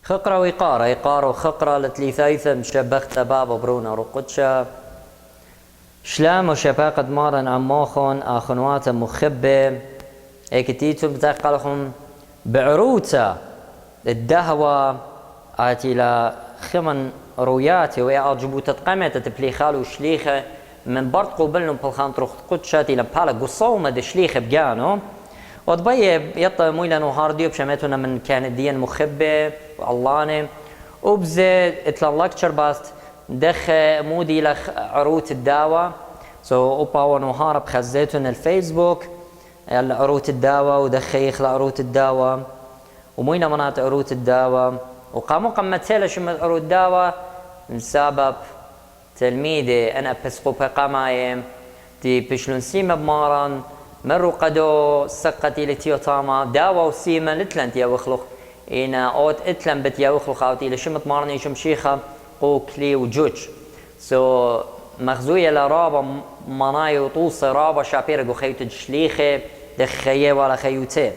خقرة وإقارة إقارة وخقرة لتليثايثة مشبخت بابا برونا رقدشة شلام وشباقة مارن عموخون آخنوات مخبة اكتيتو بتاقلهم بعروتا الدهوة آتي لا خمن روياتي ويعجبو تتقمت تبليخالو شليخة من برد قبلنو بلخان تروخ قدشاتي لبالا قصومة دي شليخة بجانو وضبيه يطا مويلا نهار ديوب شميتونا من كانت ديان مخبة واللاني وبزي اتلالكتشر باست دخ مودي لخ عروت الداوة اوبا ونهار بخزيتون الفيسبوك عروت الداوة ودخ يخلع عروت الداوة وموينا مناطق عروت الداوة وقاموا قمتيلا شمت عروت الداوة بسبب تلميذي انا بسقوبة قامايم دي بشلون سيما بمارن مرو قدو سقتي لتيوتاما داوا وسيما لتلنت يا وخلق إنا أوت إتلن بت يا وخلق أوتي لشمت مارني شم شيخة قو كلي وجوج مخزوية لرابا منايو طوص رابا شابيرقو خيوت جشليخة دخيه ولا خيوتين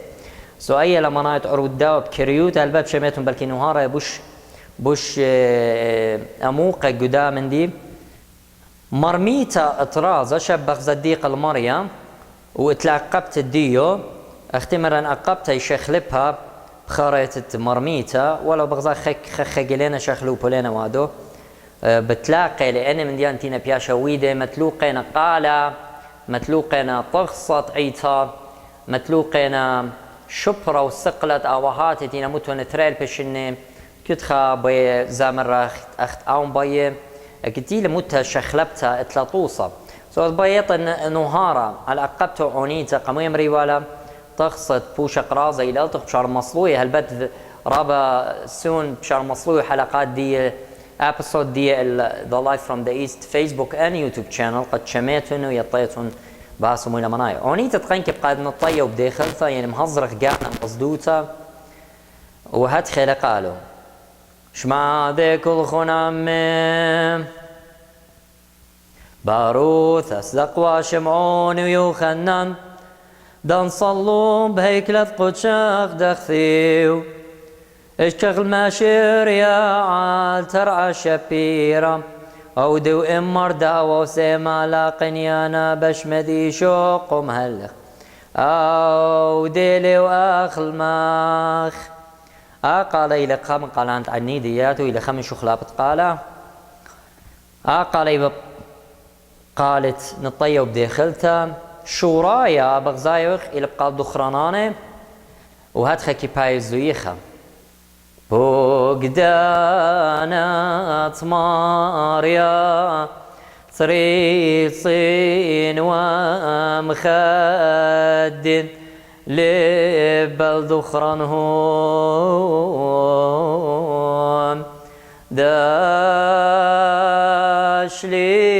أي لمنايت عرود داوا بكريوت الباب شميتهم بلكي نهارة بوش أموقة قدام دي مرميتا اطراز شبخ زديق المريم واتلعقبت الديو اختمر ان عقبت يشخلبها بخريطة مرميتا ولو بغزا خجلينا شخلو بولينا وادو بتلاقي لان من ديانتينا بياشا ويدة متلوقينا قالة متلوقينا طغصة عيتا متلوقينا شبرة وسقلت اوهات تينا متون تريل بشني كتخا بي زامر اخت اون بي كتيل متها شخلبتها اتلاطوصة بيط نهارا على عقبته عونيتا قموية مريوالا تخصت بوشة قرازة إلى ألتق بشار مصلوية هالبت رابا سون بشار مصلوية حلقات دي ابيسود دي The Life from the East فيسبوك and يوتيوب channel قد شميتون ويطيتون باسمو إلى منايا عونيتا تقنك بقاد نطية وبديخلتا يعني مهزرق قاعنا مصدوتا وهاد خيلة قالوا شما ذيك الخنام باروث أصدق وشمعون ويوخنان دان صلوا بهيكلة قدشاق دخثيو اشتغل ماشير يا عال ترعى شبيرة أو دو إمر دعوة وسيما لاقنيانا بشمدي شوق ومهلخ أو ديلي وآخل ماخ قال إلى خم قالانت عني دياتو إلى خم شخلابت قالا قال إلى قالت نطية وبداخلتها شورايا بغزايوخ إلى بقال دخراناني وهاتخا كيباي زويخا بوغدانا تماريا صريصين ومخد لبل دخرانهم داشلي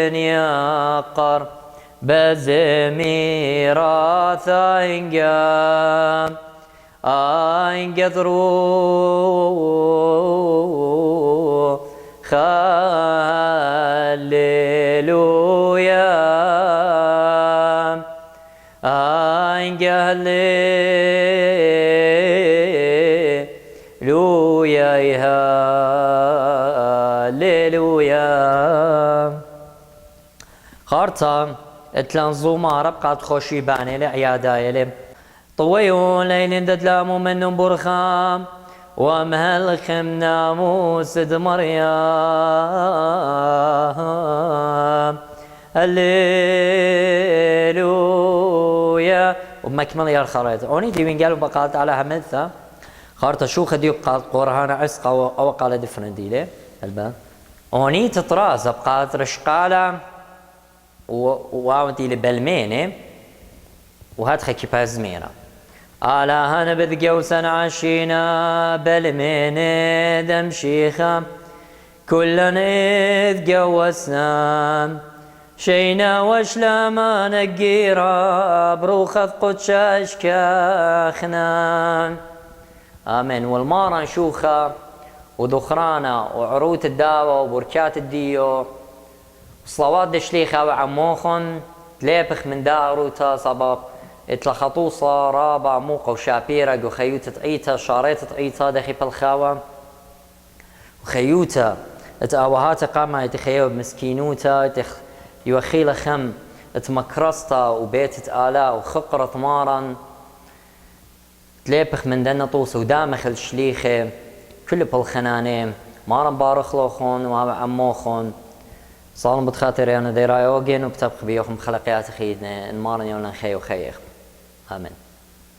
خنياقر بزميراث انقذروا خللويا انقهللويا هللويا خارطة اتلانزوما ربقات خوشي باني لعياداي لي طويو ليل ددلامو من برخام ومهلخم ناموس مريم هللويا ومكمل يا الخريط اوني دي وين قالوا بقالت على همثة خارطة شو خديو بقالت قرهانا عسقة او قال دفرندي لي البان اوني تطراز بقالت رشقالة وواوتي لبلميني وهاد خكي بازميرا على هنا بذقوسن عشينا بلميني دمشيخة كلنا إذ قوسنا شينا وشلما نقيرا بروخذ قدشاش كاخنا آمين والمارا نشوخة ودخرانا وعروت الداوة وبركات الديو صلوات دشليخة وعموخن تليبخ من داروتا صباب اتلخطوصة رابع موقع وشابيرق وخيوتة ايتا شاريتة ايتا دخي بالخاوة وخيوتا اتاوهات قاما يتخيو بمسكينوتا يوخيل خم اتمكرستا وبيت آلاء وخقرة مارا تليبخ من دنا طوس ودامخ الشليخة كل بالخنانين مارا بارخلوخون وعموخون صالم بتخاطر انا ديراي اوجين وبتبخ بيوخم خلقيات خيدنا المارن يولن خي وخيخ آمين.